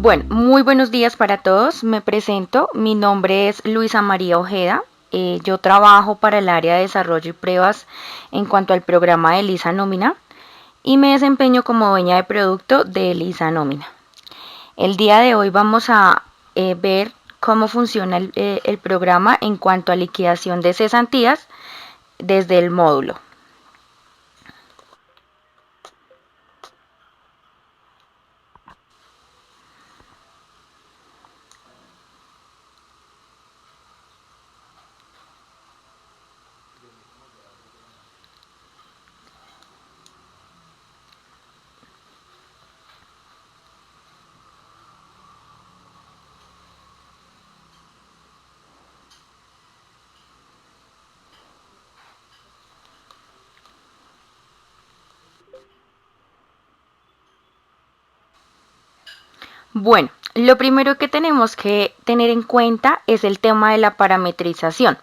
Bueno, muy buenos días para todos. Me presento. Mi nombre es Luisa María Ojeda. Yo trabajo para el área de desarrollo y pruebas en cuanto al programa de Lisa Nómina y me desempeño como dueña de producto de Lisa Nómina. El día de hoy vamos a ver cómo funciona el programa en cuanto a liquidación de cesantías desde el módulo. Bueno, lo primero que tenemos que tener en cuenta es el tema de la parametrización.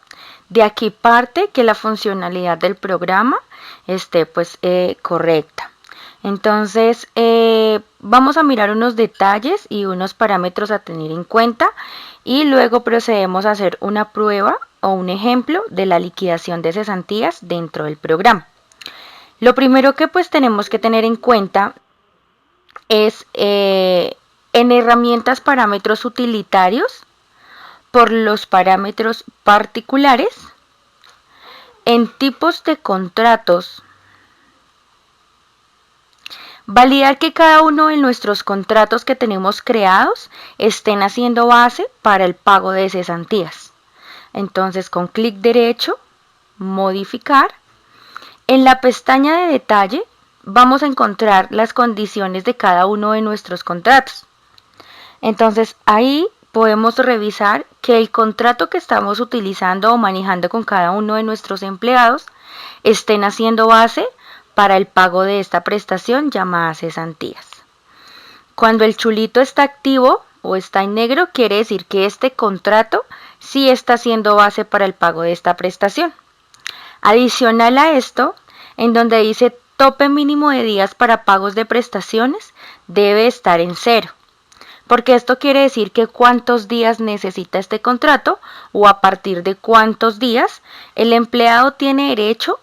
De aquí parte que la funcionalidad del programa esté correcta. Entonces vamos a mirar unos detalles y unos parámetros a tener en cuenta y luego procedemos a hacer una prueba o un ejemplo de la liquidación de cesantías dentro del programa. Lo primero que tenemos que tener en cuenta es en herramientas parámetros utilitarios por los parámetros particulares, en tipos de contratos, validar que cada uno de nuestros contratos que tenemos creados estén haciendo base para el pago de cesantías. Entonces con clic derecho, modificar, en la pestaña de detalle vamos a encontrar las condiciones de cada uno de nuestros contratos. Entonces ahí podemos revisar que el contrato que estamos utilizando o manejando con cada uno de nuestros empleados estén haciendo base para el pago de esta prestación llamada cesantías. Cuando el chulito está activo o está en negro, quiere decir que este contrato sí está haciendo base para el pago de esta prestación. Adicional a esto, en donde dice tope mínimo de días para pagos de prestaciones, debe estar en 0. Porque esto quiere decir que cuántos días necesita este contrato o a partir de cuántos días el empleado tiene derecho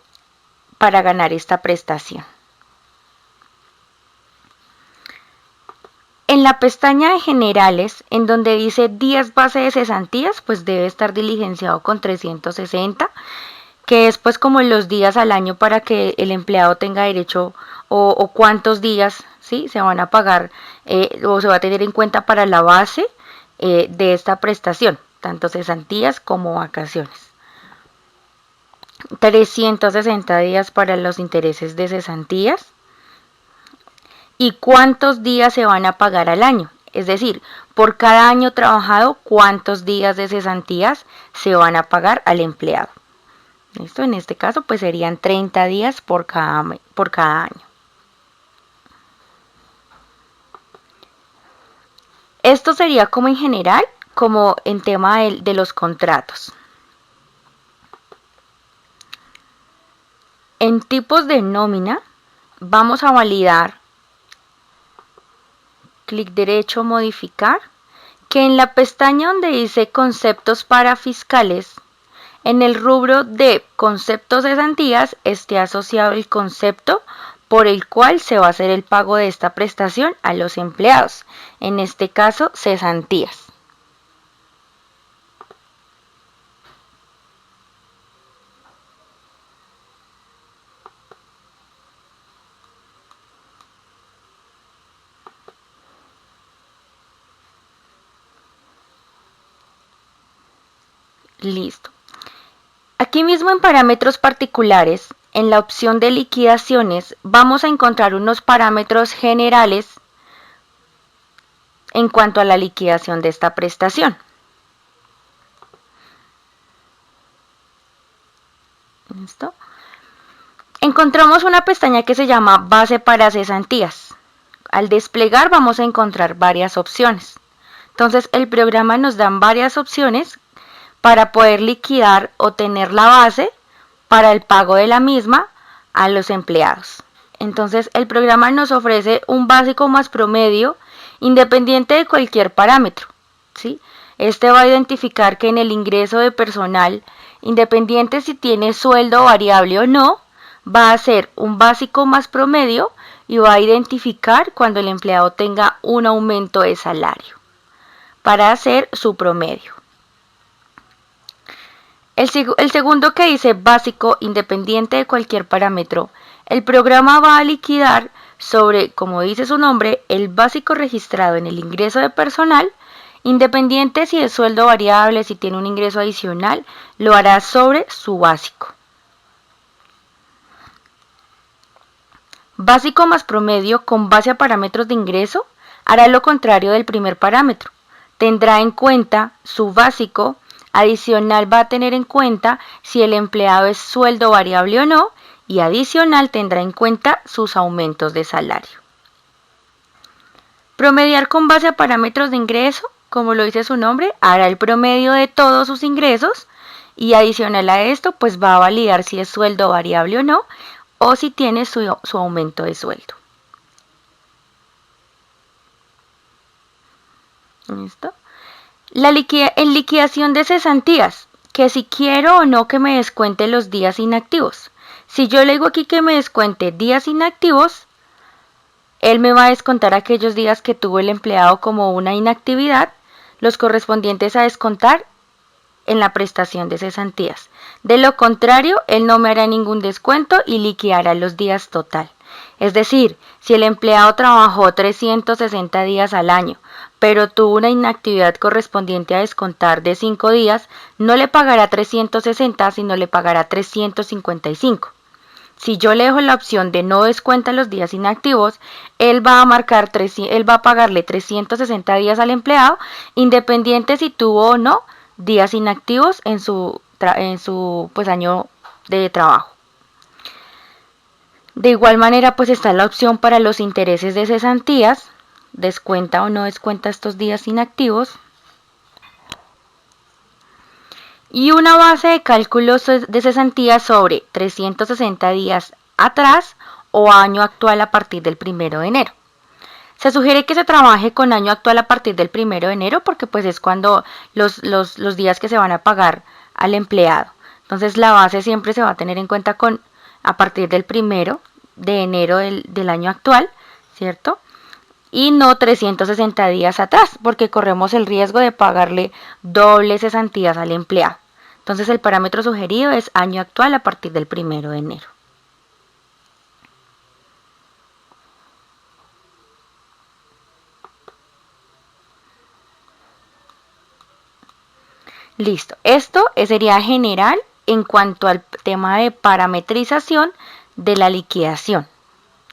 para ganar esta prestación. En la pestaña de generales, en donde dice días base de cesantías, pues debe estar diligenciado con 360, que es como los días al año para que el empleado tenga derecho o cuántos días ¿sí? se van a pagar o se va a tener en cuenta para la base de esta prestación, tanto cesantías como vacaciones. 360 días para los intereses de cesantías. ¿Y cuántos días se van a pagar al año? Es decir, por cada año trabajado, ¿cuántos días de cesantías se van a pagar al empleado? Esto en este caso serían 30 días por cada año. Esto sería como en general, como en tema de los contratos. En tipos de nómina, vamos a validar, clic derecho, modificar, que en la pestaña donde dice conceptos para fiscales, en el rubro de conceptos de cesantías esté asociado el concepto por el cual se va a hacer el pago de esta prestación a los empleados, en este caso cesantías. Listo. Aquí mismo en parámetros particulares, en la opción de liquidaciones, vamos a encontrar unos parámetros generales en cuanto a la liquidación de esta prestación. ¿Listo? Encontramos una pestaña que se llama base para cesantías. Al desplegar vamos a encontrar varias opciones. Entonces el programa nos da varias opciones para poder liquidar o tener la base para el pago de la misma a los empleados. Entonces el programa nos ofrece un básico más promedio independiente de cualquier parámetro, ¿sí? Este va a identificar que en el ingreso de personal, independiente si tiene sueldo variable o no, va a ser un básico más promedio y va a identificar cuando el empleado tenga un aumento de salario para hacer su promedio. El segundo que dice básico independiente de cualquier parámetro, el programa va a liquidar sobre, como dice su nombre, el básico registrado en el ingreso de personal, independiente si es sueldo variable, si tiene un ingreso adicional, lo hará sobre su básico. Básico más promedio con base a parámetros de ingreso hará lo contrario del primer parámetro. Tendrá en cuenta su básico, adicional va a tener en cuenta si el empleado es sueldo variable o no, y adicional tendrá en cuenta sus aumentos de salario. Promediar con base a parámetros de ingreso, como lo dice su nombre, hará el promedio de todos sus ingresos y adicional a esto pues va a validar si es sueldo variable o no, o si tiene su aumento de sueldo. ¿Listo? En liquidación de cesantías, que si quiero o no que me descuente los días inactivos. Si yo le digo aquí que me descuente días inactivos, él me va a descontar aquellos días que tuvo el empleado como una inactividad, los correspondientes a descontar en la prestación de cesantías. De lo contrario, él no me hará ningún descuento y liquidará los días total. Es decir, si el empleado trabajó 360 días al año, pero tuvo una inactividad correspondiente a descontar de 5 días, no le pagará 360, sino le pagará 355. Si yo le dejo la opción de no descuenta los días inactivos, él va a pagarle 360 días al empleado, independiente si tuvo o no días inactivos en su año de trabajo. De igual manera, pues está la opción para los intereses de cesantías, descuenta o no descuenta estos días inactivos. Y una base de cálculos de cesantías sobre 360 días atrás o año actual a partir del 1 de enero. Se sugiere que se trabaje con año actual a partir del 1 de enero porque pues es cuando los días que se van a pagar al empleado. Entonces la base siempre se va a tener en cuenta a partir del 1 de enero del año actual, ¿cierto? Y no 360 días atrás, porque corremos el riesgo de pagarle dobles cesantías al empleado. Entonces el parámetro sugerido es año actual a partir del 1 de enero. Listo, esto sería general en cuanto al tema de parametrización de la liquidación,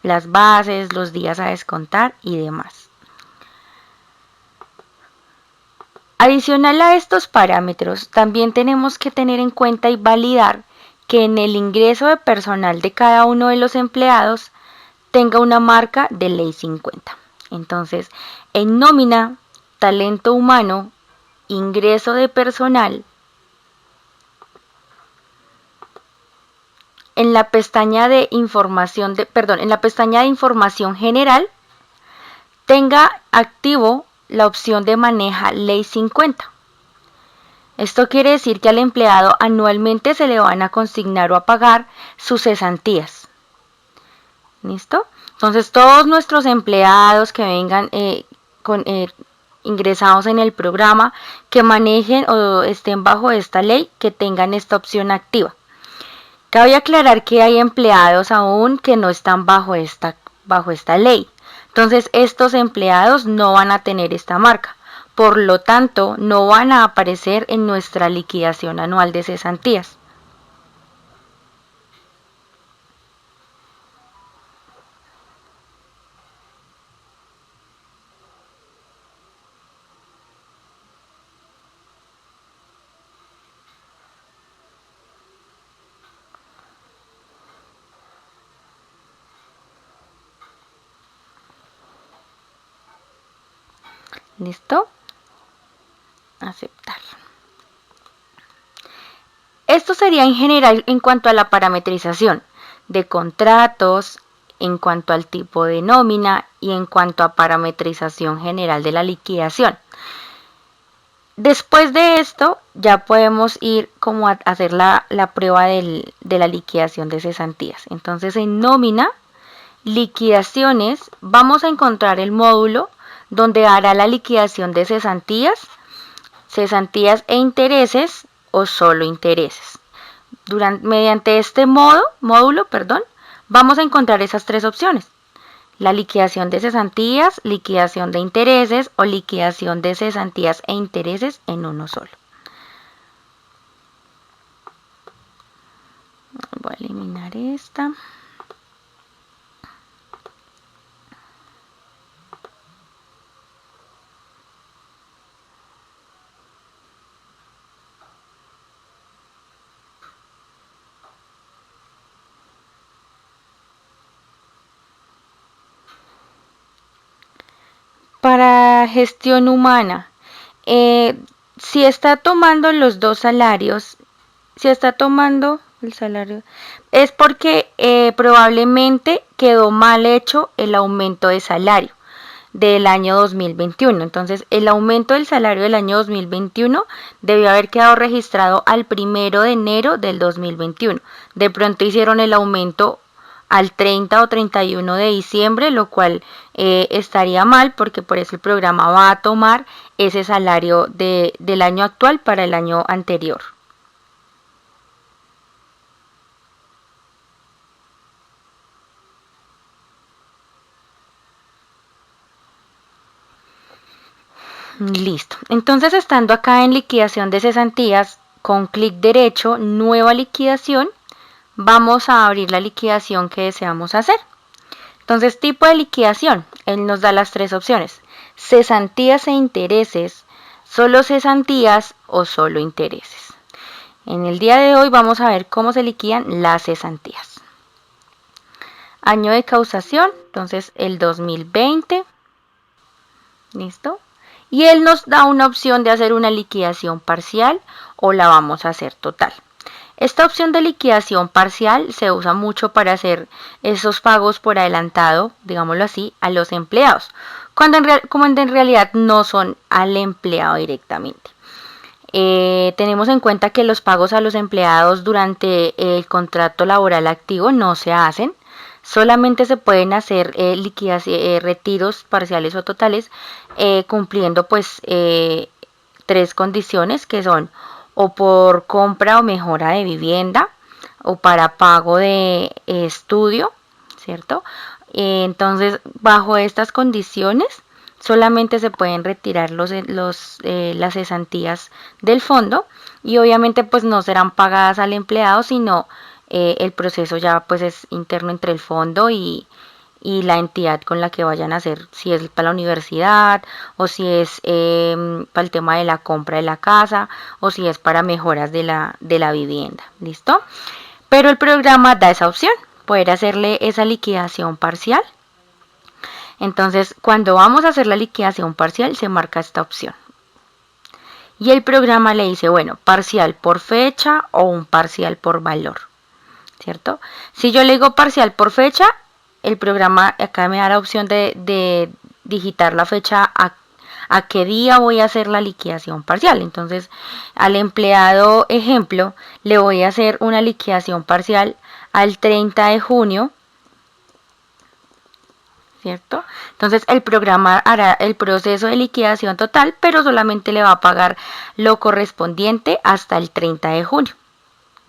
las bases, los días a descontar y demás. Adicional a estos parámetros, también tenemos que tener en cuenta y validar que en el ingreso de personal de cada uno de los empleados tenga una marca de ley 50. Entonces, en nómina, talento humano, ingreso de personal, en la pestaña de información general, tenga activo la opción de maneja ley 50. Esto quiere decir que al empleado anualmente se le van a consignar o a pagar sus cesantías. ¿Listo? Entonces todos nuestros empleados que vengan ingresados en el programa, que manejen o estén bajo esta ley, que tengan esta opción activa. Cabe aclarar que hay empleados aún que no están bajo esta ley. Entonces estos empleados no van a tener esta marca. Por lo tanto, no van a aparecer en nuestra liquidación anual de cesantías. ¿Listo? Aceptar. Esto sería en general en cuanto a la parametrización de contratos, en cuanto al tipo de nómina y en cuanto a parametrización general de la liquidación. Después de esto ya podemos ir como a hacer la prueba de la liquidación de cesantías. Entonces en nómina, liquidaciones, vamos a encontrar el módulo donde hará la liquidación de cesantías e intereses o solo intereses. Mediante este módulo, vamos a encontrar esas tres opciones: la liquidación de cesantías, liquidación de intereses o liquidación de cesantías e intereses en uno solo. Voy a eliminar esta. Para gestión humana, si está tomando los dos salarios, si está tomando el salario, es porque probablemente quedó mal hecho el aumento de salario del año 2021. Entonces, el aumento del salario del año 2021 debió haber quedado registrado al 1 de enero del 2021. De pronto hicieron el aumento al 30 o 31 de diciembre, lo cual estaría mal, porque por eso el programa va a tomar ese salario del año actual para el año anterior. Listo. Entonces, estando acá en liquidación de cesantías, con clic derecho, nueva liquidación, vamos a abrir la liquidación que deseamos hacer. Entonces, tipo de liquidación, él nos da las tres opciones: cesantías e intereses, solo cesantías o solo intereses. En el día de hoy vamos a ver cómo se liquidan las cesantías. Año de causación, entonces el 2020. ¿Listo? Y él nos da una opción de hacer una liquidación parcial o la vamos a hacer total. Esta opción de liquidación parcial se usa mucho para hacer esos pagos por adelantado, digámoslo así, a los empleados, cuando en realidad no son al empleado directamente. Tenemos en cuenta que los pagos a los empleados durante el contrato laboral activo no se hacen. Solamente se pueden hacer retiros parciales o totales cumpliendo pues tres condiciones, que son o por compra o mejora de vivienda o para pago de estudio, ¿cierto? Entonces, bajo estas condiciones solamente se pueden retirar las cesantías del fondo, y obviamente pues no serán pagadas al empleado, sino el proceso ya pues es interno entre el fondo y la entidad con la que vayan a hacer, si es para la universidad o si es para el tema de la compra de la casa o si es para mejoras de la vivienda. ¿Listo? Pero el programa da esa opción, poder hacerle esa liquidación parcial. Entonces, cuando vamos a hacer la liquidación parcial, se marca esta opción. Y el programa le dice, bueno, parcial por fecha o un parcial por valor, ¿cierto? Si yo le digo parcial por fecha, el programa acá me da la opción de digitar la fecha a qué día voy a hacer la liquidación parcial. Entonces, al empleado ejemplo, le voy a hacer una liquidación parcial al 30 de junio, ¿cierto? Entonces, el programa hará el proceso de liquidación total, pero solamente le va a pagar lo correspondiente hasta el 30 de junio.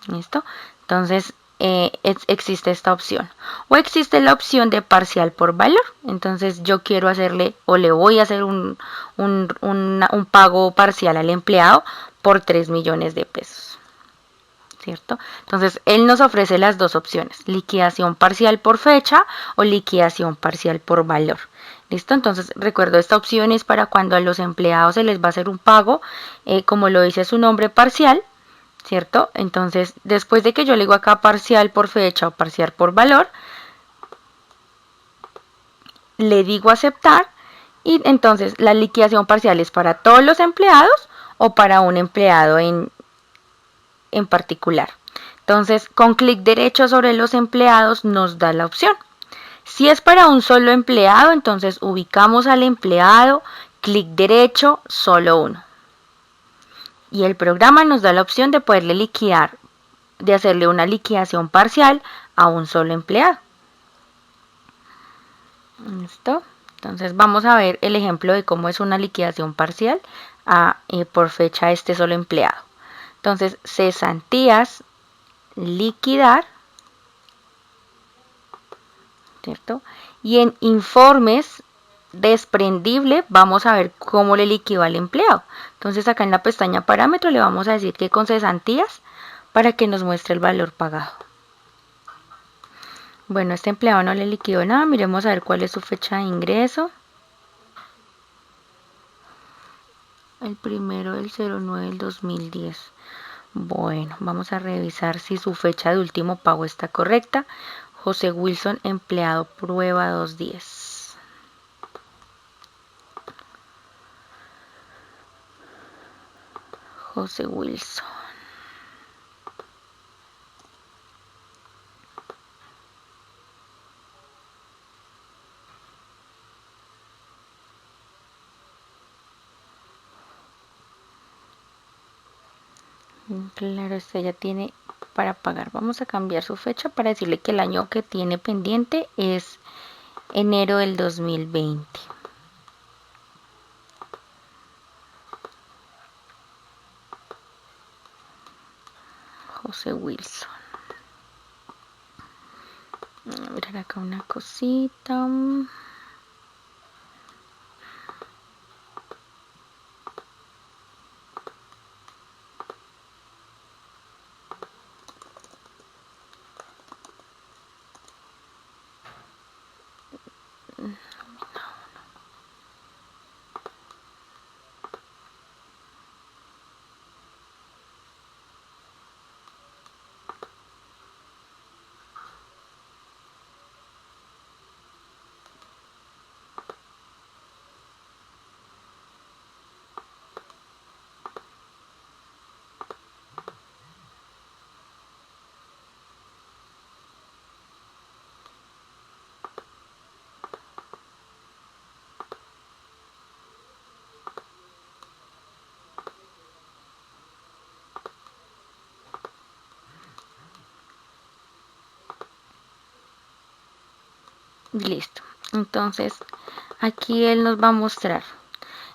¿Listo? Entonces, existe esta opción. O existe la opción de parcial por valor. Entonces, yo quiero hacerle o le voy a hacer un pago parcial al empleado por 3 millones de pesos. ¿Cierto? Entonces, él nos ofrece las dos opciones: liquidación parcial por fecha o liquidación parcial por valor. ¿Listo? Entonces, recuerdo, esta opción es para cuando a los empleados se les va a hacer un pago, como lo dice su nombre, parcial, ¿cierto? Entonces, después de que yo le digo acá parcial por fecha o parcial por valor, le digo aceptar, y entonces la liquidación parcial es para todos los empleados o para un empleado en particular. Entonces, con clic derecho sobre los empleados nos da la opción. Si es para un solo empleado, entonces ubicamos al empleado, clic derecho, solo uno. Y el programa nos da la opción de poderle liquidar, de hacerle una liquidación parcial a un solo empleado. ¿Listo? Entonces vamos a ver el ejemplo de cómo es una liquidación parcial por fecha a este solo empleado. Entonces, cesantías, liquidar, ¿cierto? Y en informes desprendible vamos a ver cómo le liquido al empleado. Entonces acá en la pestaña parámetro le vamos a decir que con cesantías para que nos muestre el valor pagado. Bueno, este empleado no le liquidó nada, miremos a ver cuál es su fecha de ingreso. El primero del 09 del 2010. Bueno, vamos a revisar si su fecha de último pago está correcta. José Wilson, empleado prueba 210. José Wilson. Claro, este ya tiene para pagar. Vamos a cambiar su fecha para decirle que el año que tiene pendiente es enero del 2020. José Wilson. A ver acá una cosita. Listo. Entonces, aquí él nos va a mostrar.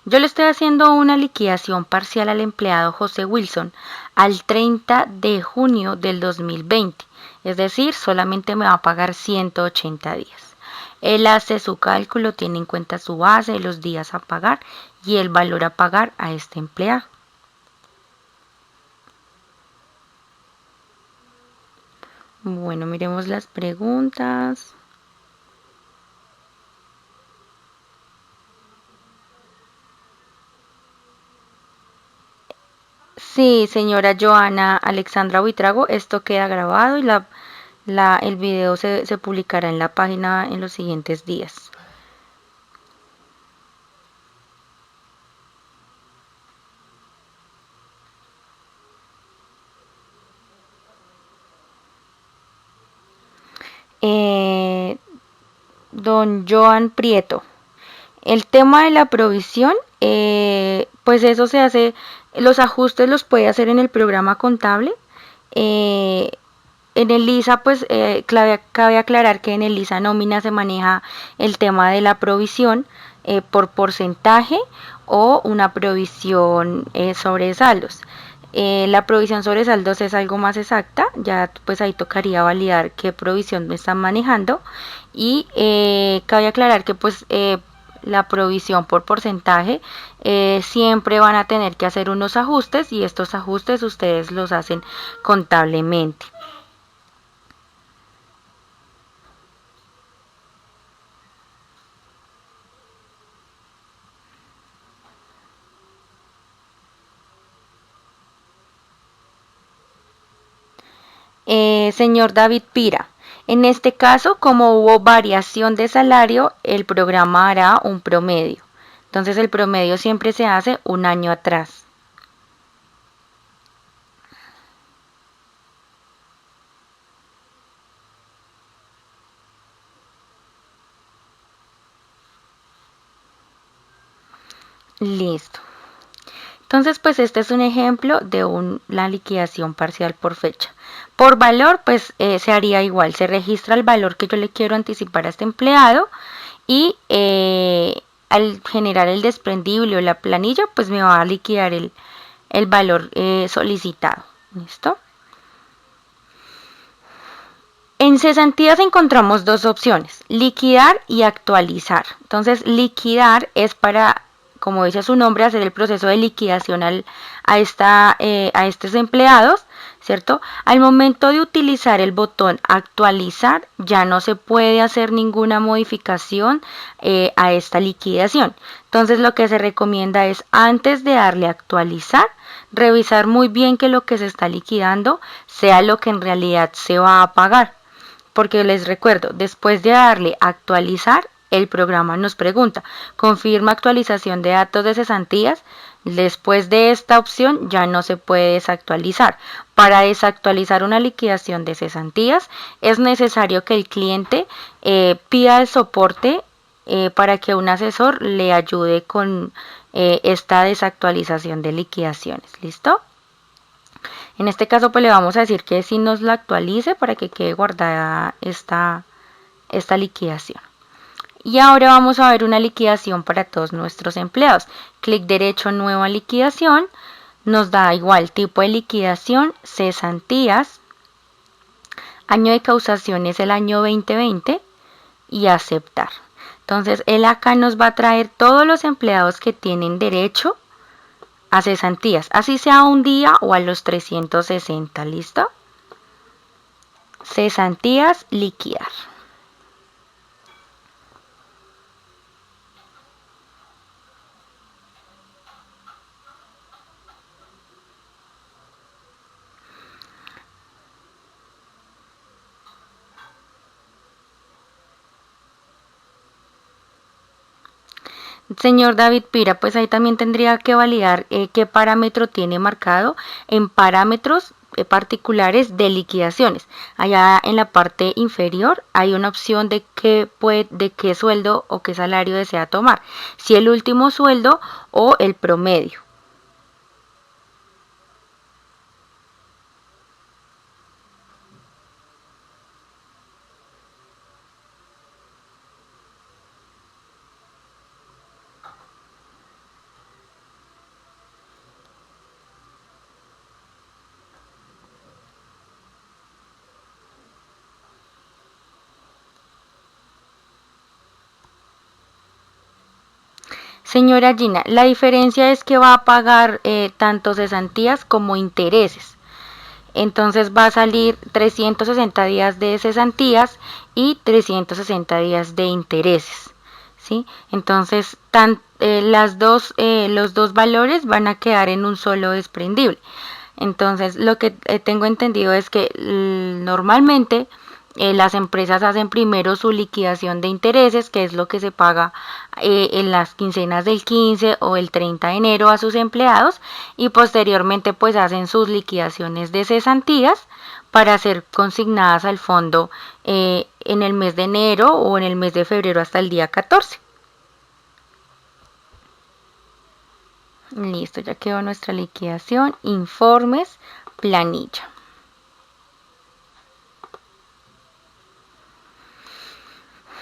Yo le estoy haciendo una liquidación parcial al empleado José Wilson al 30 de junio del 2020. Es decir, solamente me va a pagar 180 días. Él hace su cálculo, tiene en cuenta su base, los días a pagar y el valor a pagar a este empleado. Bueno, miremos las preguntas. Sí, señora Joana Alexandra Buitrago, esto queda grabado y el video se publicará en la página en los siguientes días. Don Joan Prieto. El tema de la provisión, pues eso se hace, los ajustes los puede hacer en el programa contable. En el ISA, pues cabe aclarar que en el ISA nómina se maneja el tema de la provisión por porcentaje o una provisión sobre saldos. La provisión sobre saldos es algo más exacta, ya pues ahí tocaría validar qué provisión me están manejando y cabe aclarar que pues la provisión por porcentaje siempre van a tener que hacer unos ajustes y estos ajustes ustedes los hacen contablemente. Señor David Pira, en este caso, como hubo variación de salario, el programa hará un promedio. Entonces el promedio siempre se hace un año atrás. Listo. Entonces, pues este es un ejemplo de la liquidación parcial por fecha. Por valor, pues se haría igual. Se registra el valor que yo le quiero anticipar a este empleado y al generar el desprendible o la planilla, pues me va a liquidar el valor solicitado. ¿Listo? En cesantías encontramos dos opciones, liquidar y actualizar. Entonces, liquidar es para, como dice su nombre, hacer el proceso de liquidación a estos empleados, ¿cierto? Al momento de utilizar el botón actualizar, ya no se puede hacer ninguna modificación a esta liquidación. Entonces, lo que se recomienda es, antes de darle a actualizar, revisar muy bien que lo que se está liquidando sea lo que en realidad se va a pagar. Porque les recuerdo, después de darle actualizar, el programa nos pregunta, confirma actualización de datos de cesantías. Después de esta opción ya no se puede desactualizar. Para desactualizar una liquidación de cesantías es necesario que el cliente pida el soporte para que un asesor le ayude con esta desactualización de liquidaciones. ¿Listo? En este caso pues le vamos a decir que si nos la actualice para que quede guardada esta liquidación. Y ahora vamos a ver una liquidación para todos nuestros empleados. Clic derecho, nueva liquidación. Nos da igual tipo de liquidación, cesantías. Año de causación es el año 2020 y aceptar. Entonces él acá nos va a traer todos los empleados que tienen derecho a cesantías, así sea un día o a los 360, ¿listo? Cesantías, liquidar. Señor David Pira, pues ahí también tendría que validar qué parámetro tiene marcado en parámetros particulares de liquidaciones. Allá en la parte inferior hay una opción de qué sueldo o qué salario desea tomar, si el último sueldo o el promedio. Señora Gina, la diferencia es que va a pagar tanto cesantías como intereses. Entonces va a salir 360 días de cesantías y 360 días de intereses. ¿Sí? Entonces los dos valores van a quedar en un solo desprendible. Entonces lo que tengo entendido es que normalmente las empresas hacen primero su liquidación de intereses, que es lo que se paga en las quincenas del 15 o el 30 de enero a sus empleados, y posteriormente pues hacen sus liquidaciones de cesantías para ser consignadas al fondo en el mes de enero o en el mes de febrero hasta el día 14. Listo, ya quedó nuestra liquidación, informes, planilla.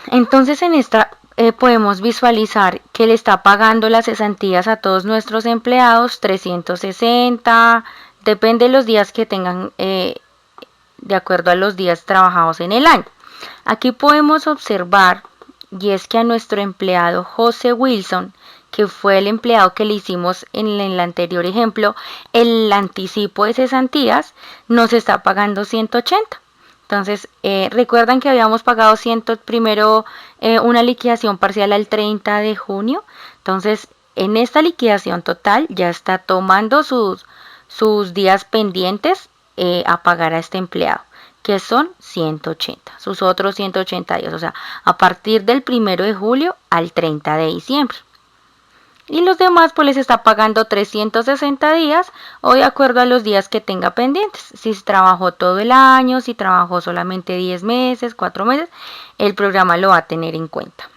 Entonces en esta podemos visualizar que le está pagando las cesantías a todos nuestros empleados, 360, depende de los días que tengan de acuerdo a los días trabajados en el año. Aquí podemos observar, y es que a nuestro empleado José Wilson, que fue el empleado que le hicimos en el anterior ejemplo, el anticipo de cesantías, nos está pagando 180. Entonces, recuerdan que habíamos pagado primero una liquidación parcial al 30 de junio. Entonces, en esta liquidación total ya está tomando sus días pendientes a pagar a este empleado, que son 180, sus otros 180 días, o sea, a partir del 1 de julio al 30 de diciembre. Y los demás pues les está pagando 360 días o de acuerdo a los días que tenga pendientes. Si trabajó todo el año, si trabajó solamente 10 meses, 4 meses, el programa lo va a tener en cuenta.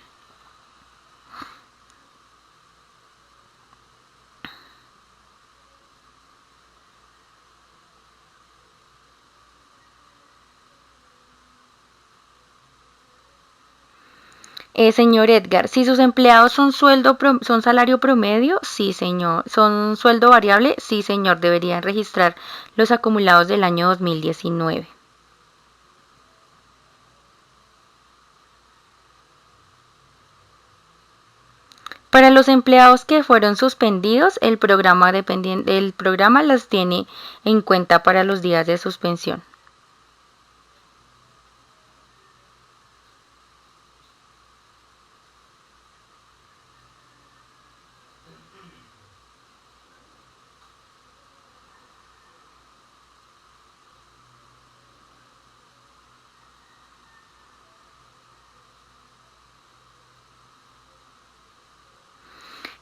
Señor Edgar, si sus empleados son son salario promedio, sí, señor. Son sueldo variable, sí, señor. Deberían registrar los acumulados del año 2019. Para los empleados que fueron suspendidos, el programa las tiene en cuenta para los días de suspensión.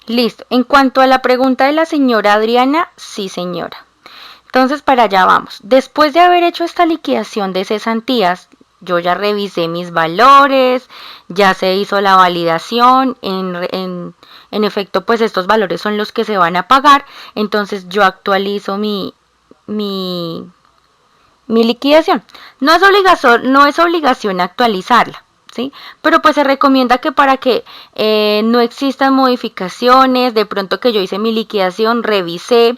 Listo. En cuanto a la pregunta de la señora Adriana, sí, señora. Entonces, para allá vamos. Después de haber hecho esta liquidación de cesantías, yo ya revisé mis valores, ya se hizo la validación, en efecto, pues estos valores son los que se van a pagar, entonces yo actualizo mi liquidación. No es obligación actualizarla, ¿sí? Pero pues se recomienda que para que no existan modificaciones, de pronto que yo hice mi liquidación, revisé,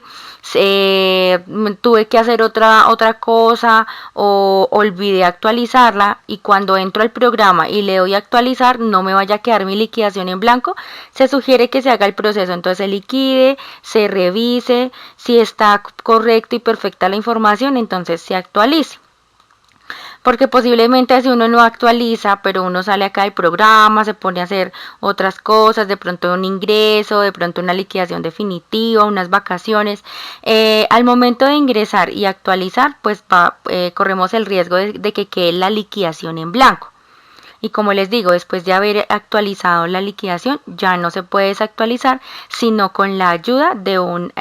tuve que hacer otra cosa o olvidé actualizarla, y cuando entro al programa y le doy a actualizar no me vaya a quedar mi liquidación en blanco. Se sugiere que se haga el proceso, entonces se liquide, se revise, si está correcto y perfecta la información, entonces se actualice. Porque posiblemente si uno no actualiza, pero uno sale acá del programa, se pone a hacer otras cosas, de pronto un ingreso, de pronto una liquidación definitiva, unas vacaciones, al momento de ingresar y actualizar, pues corremos el riesgo de que quede la liquidación en blanco. Y como les digo, después de haber actualizado la liquidación, ya no se puede desactualizar, sino con la ayuda de un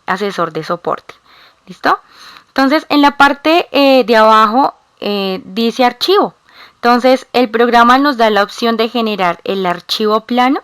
asesor de soporte. ¿Listo? Entonces, en la parte de abajo dice archivo. Entonces, el programa nos da la opción de generar el archivo plano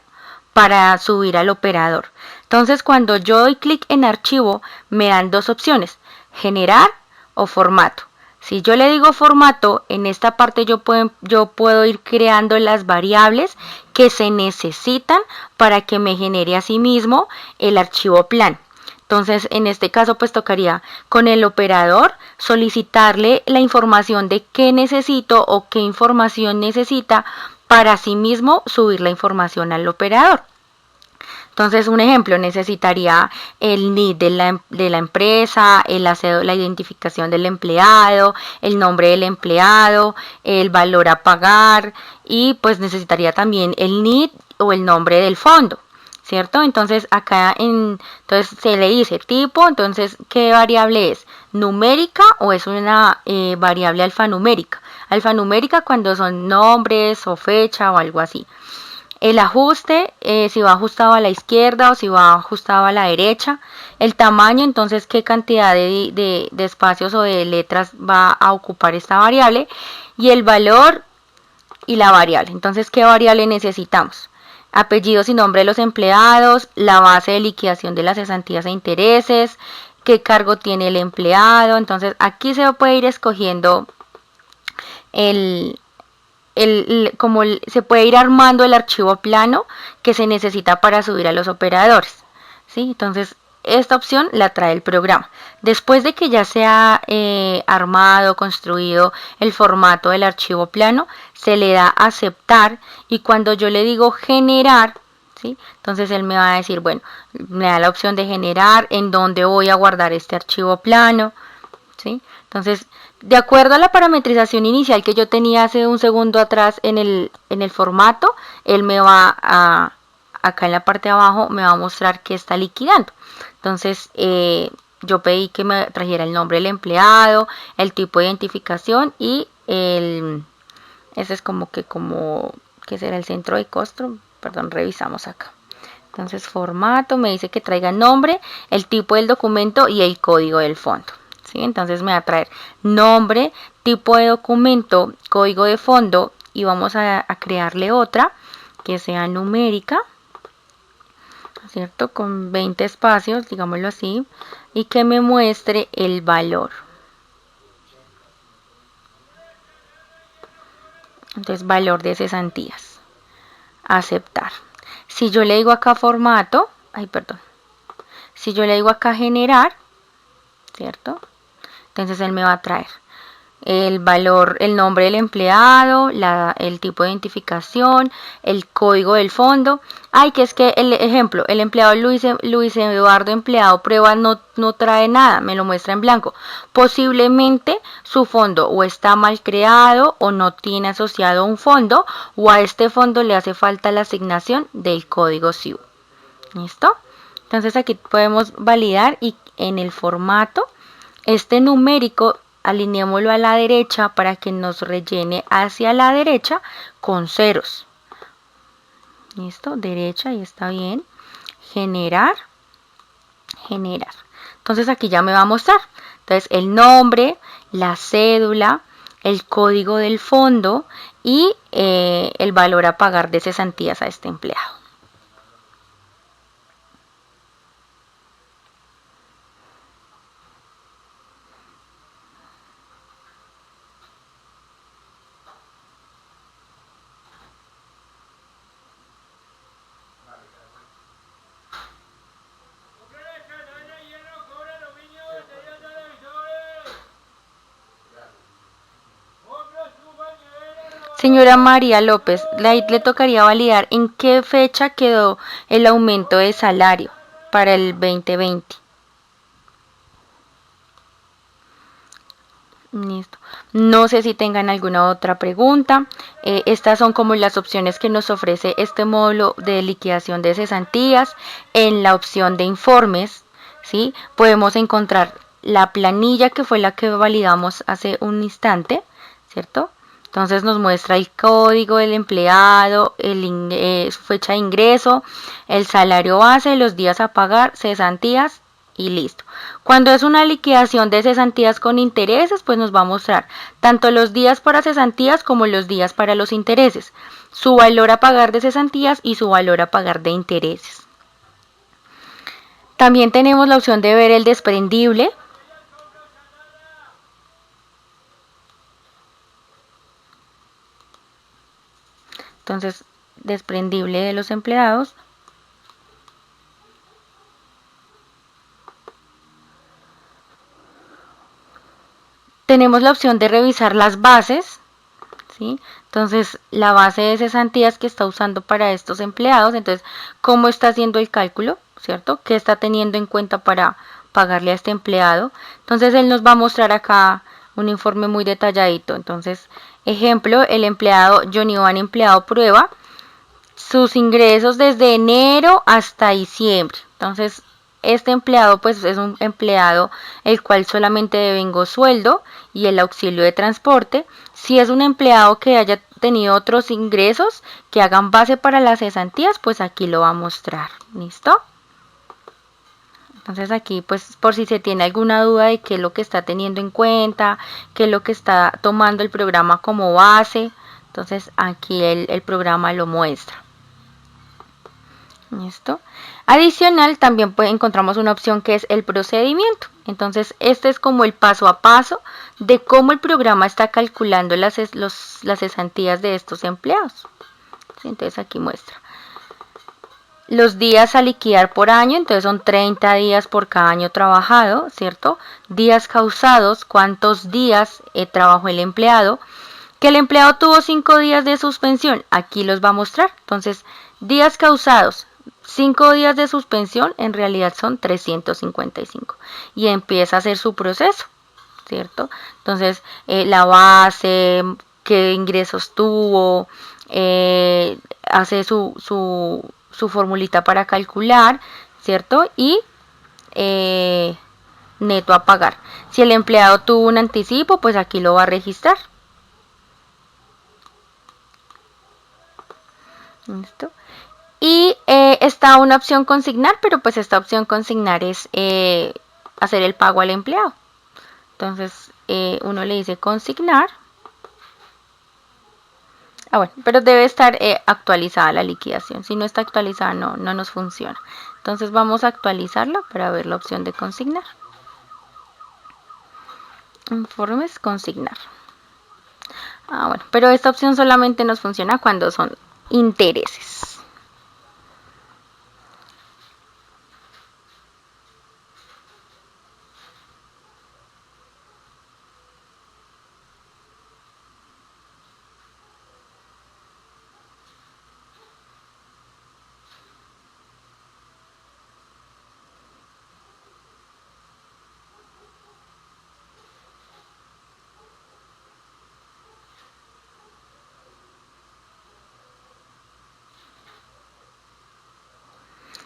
para subir al operador. Entonces, cuando yo doy clic en archivo, me dan dos opciones: generar o formato. Si yo le digo formato, en esta parte yo puedo ir creando las variables que se necesitan para que me genere asimismo el archivo plano. Entonces, en este caso, pues tocaría con el operador solicitarle la información de qué necesito o qué información necesita para asimismo subir la información al operador. Entonces, un ejemplo, necesitaría el NID de la empresa, la identificación del empleado, el nombre del empleado, el valor a pagar, y pues necesitaría también el NID o el nombre del fondo, ¿cierto? Entonces, entonces se le dice tipo, entonces, ¿qué variable es? ¿Numérica o es una variable alfanumérica? Alfanumérica cuando son nombres o fecha o algo así. El ajuste, si va ajustado a la izquierda o si va ajustado a la derecha. El tamaño, entonces qué cantidad de espacios o de letras va a ocupar esta variable. Y el valor y la variable. Entonces, ¿qué variable necesitamos? Apellidos y nombre de los empleados, la base de liquidación de las cesantías e intereses, qué cargo tiene el empleado. Entonces, aquí se puede ir escogiendo se puede ir armando el archivo plano que se necesita para subir a los operadores, ¿sí? Entonces, esta opción la trae el programa. Después de que ya se ha armado, construido el formato del archivo plano, se le da a aceptar, y cuando yo le digo generar, ¿sí? Entonces él me va a decir, bueno, me da la opción de generar, en dónde voy a guardar este archivo plano, ¿sí? Entonces, de acuerdo a la parametrización inicial que yo tenía hace un segundo atrás en el formato, él me va acá en la parte de abajo, me va a mostrar que está liquidando. Entonces, yo pedí que me trajera el nombre del empleado, el tipo de identificación y ese es ¿qué será? El centro de costo. Perdón, revisamos acá. Entonces, formato, me dice que traiga el nombre, el tipo del documento y el código del fondo. ¿Sí? Entonces me va a traer nombre, tipo de documento, código de fondo, y vamos a crearle otra que sea numérica, ¿cierto? Con 20 espacios, digámoslo así, y que me muestre el valor. Entonces, valor de cesantías. aceptar. Si yo le digo acá formato, si yo le digo acá generar, ¿cierto? Entonces él me va a traer el valor, el nombre del empleado, el tipo de identificación, el código del fondo. Que es que el ejemplo, el empleado Luis Eduardo empleado prueba no trae nada, me lo muestra en blanco. Posiblemente su fondo o está mal creado o no tiene asociado un fondo, o a este fondo le hace falta la asignación del código SIU. ¿Listo? Entonces aquí podemos validar, y en el formato este numérico alineémoslo a la derecha para que nos rellene hacia la derecha con ceros. Listo, derecha, y está bien. Generar. Entonces aquí ya me va a mostrar. Entonces el nombre, la cédula, el código del fondo y el valor a pagar de cesantías a este empleado. Señora María López, le tocaría validar en qué fecha quedó el aumento de salario para el 2020. Listo. No sé si tengan alguna otra pregunta. Estas son como las opciones que nos ofrece este módulo de liquidación de cesantías. En la opción de informes, ¿sí? Podemos encontrar la planilla que fue la que validamos hace un instante, ¿cierto? Entonces nos muestra el código del empleado, su fecha de ingreso, el salario base, los días a pagar, cesantías y listo. Cuando es una liquidación de cesantías con intereses, pues nos va a mostrar tanto los días para cesantías como los días para los intereses, su valor a pagar de cesantías y su valor a pagar de intereses. También tenemos la opción de ver el desprendible. Entonces, desprendible de los empleados. Tenemos la opción de revisar las bases, ¿sí? Entonces, la base de cesantías que está usando para estos empleados, entonces, cómo está haciendo el cálculo, ¿cierto? ¿Qué está teniendo en cuenta para pagarle a este empleado? Entonces, él nos va a mostrar acá un informe muy detalladito. Entonces, ejemplo, el empleado Johnny Van, empleado prueba, sus ingresos desde enero hasta diciembre. Entonces, este empleado pues es un empleado el cual solamente devengó sueldo y el auxilio de transporte. Si es un empleado que haya tenido otros ingresos que hagan base para las cesantías, pues aquí lo va a mostrar. ¿Listo? Entonces aquí pues por si se tiene alguna duda de qué es lo que está teniendo en cuenta, qué es lo que está tomando el programa como base, entonces aquí el programa lo muestra. ¿Listo? Adicional, también encontramos una opción que es el procedimiento. Entonces, este es como el paso a paso de cómo el programa está calculando las cesantías de estos empleados. ¿Sí? Entonces, aquí muestra los días a liquidar por año, entonces son 30 días por cada año trabajado, ¿cierto? Días causados, cuántos días trabajó el empleado. Que el empleado tuvo 5 días de suspensión, aquí los va a mostrar. Entonces, días causados, 5 días de suspensión, en realidad son 355. Y empieza a hacer su proceso, ¿cierto? Entonces, la base, qué ingresos tuvo, hace su formulita para calcular, ¿cierto? Y neto a pagar. Si el empleado tuvo un anticipo, pues aquí lo va a registrar. ¿Listo? Y está una opción consignar, pero pues esta opción consignar es hacer el pago al empleado. Entonces uno le dice consignar. Bueno, pero debe estar actualizada la liquidación. Si no está actualizada no nos funciona. Entonces vamos a actualizarla para ver la opción de consignar. Informes, consignar. Bueno, pero esta opción solamente nos funciona cuando son intereses.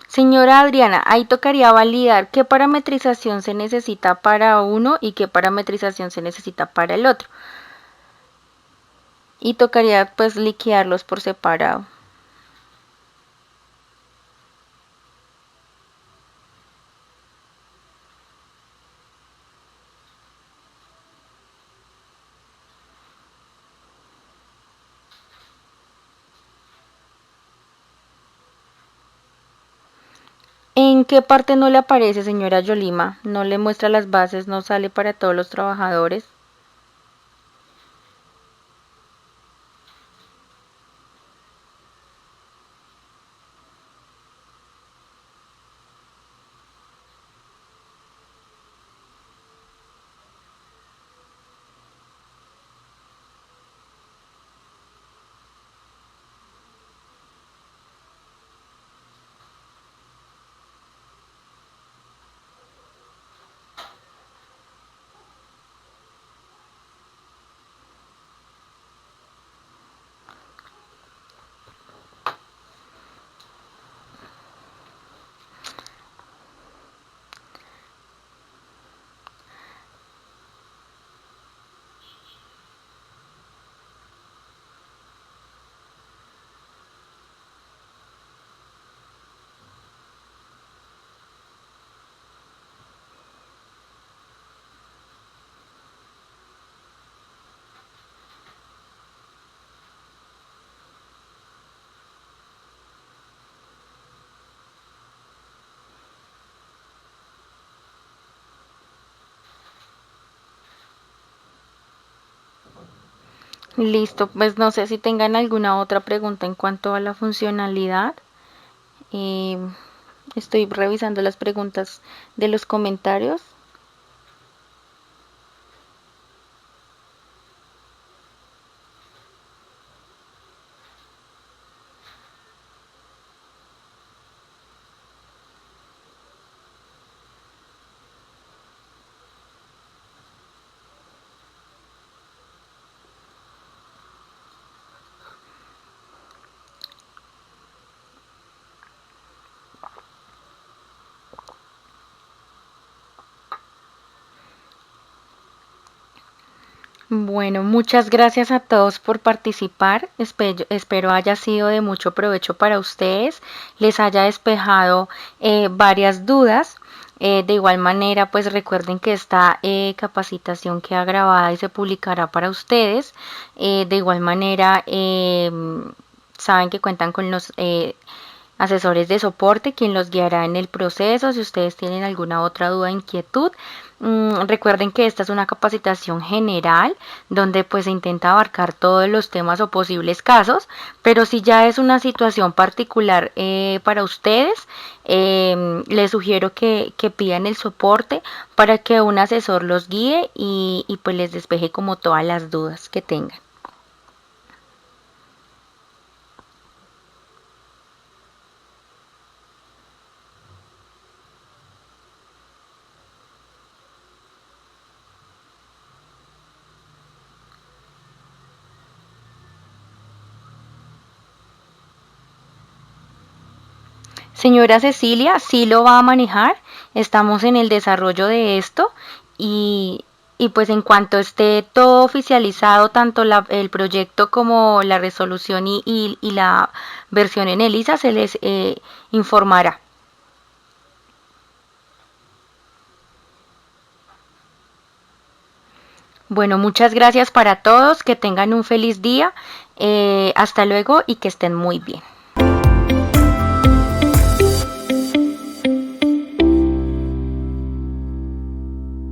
Señora Adriana, ahí tocaría validar qué parametrización se necesita para uno y qué parametrización se necesita para el otro. Y tocaría pues liquidarlos por separado. ¿En qué parte no le aparece, señora Yolima? No le muestra las bases, no sale para todos los trabajadores. Listo, pues no sé si tengan alguna otra pregunta en cuanto a la funcionalidad. Eh, Estoy revisando las preguntas de los comentarios. Bueno, muchas gracias a todos por participar. Espero haya sido de mucho provecho para ustedes, les haya despejado varias dudas. De igual manera, pues recuerden que esta capacitación queda grabada y se publicará para ustedes. De igual manera, saben que cuentan con los asesores de soporte, quien los guiará en el proceso. Si ustedes tienen alguna otra duda o inquietud, recuerden que esta es una capacitación general donde pues se intenta abarcar todos los temas o posibles casos, pero si ya es una situación particular para ustedes, les sugiero que pidan el soporte para que un asesor los guíe y pues les despeje como todas las dudas que tengan. Señora Cecilia, sí lo va a manejar, estamos en el desarrollo de esto y, y pues en cuanto esté todo oficializado, tanto el proyecto como la resolución y la versión en ELISA, se les informará. Bueno, muchas gracias para todos, que tengan un feliz día, hasta luego y que estén muy bien.